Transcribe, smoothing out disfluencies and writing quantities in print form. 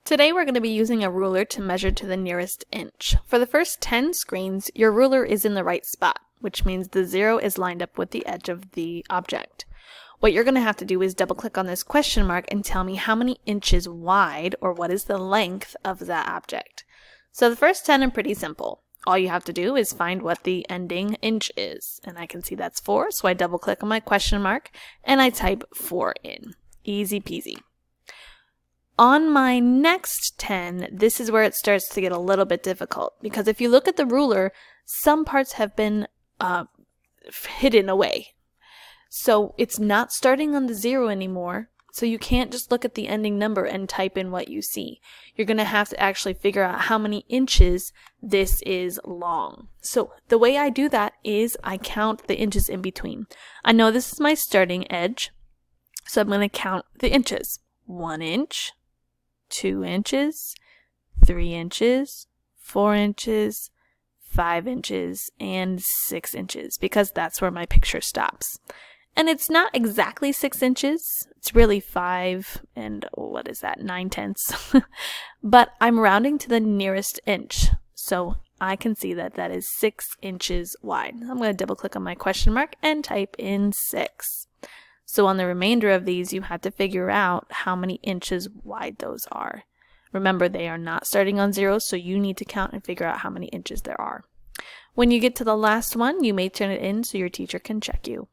Today we're going to be using a ruler to measure to the nearest inch. For the first 10 screens, your ruler is in the right spot, which means the 0 is lined up with the edge of the object. What you're going to have to do is double click on this question mark and tell me how many inches wide, or what is the length of that object. So the first 10 are pretty simple. All you have to do is find what the ending inch is, and I can see that's 4, so I double click on my question mark and I type 4 in. Easy peasy. On my next 10, this is where it starts to get a little bit difficult, because if you look at the ruler, some parts have been hidden away. So it's not starting on the 0 anymore, so you can't just look at the ending number and type in what you see. You're going to have to actually figure out how many inches this is long. So the way I do that is I count the inches in between. I know this is my starting edge, so I'm going to count the inches. 1 inch. 2 inches, 3 inches, 4 inches, 5 inches, and 6 inches, because that's where my picture stops. And it's not exactly 6 inches, it's really 5 and 9/10. But I'm rounding to the nearest inch, so I can see that that is 6 inches wide. I'm going to double click on my question mark and type in 6. So on the remainder of these, you have to figure out how many inches wide those are. Remember, they are not starting on 0, so you need to count and figure out how many inches there are. When you get to the last one, you may turn it in so your teacher can check you.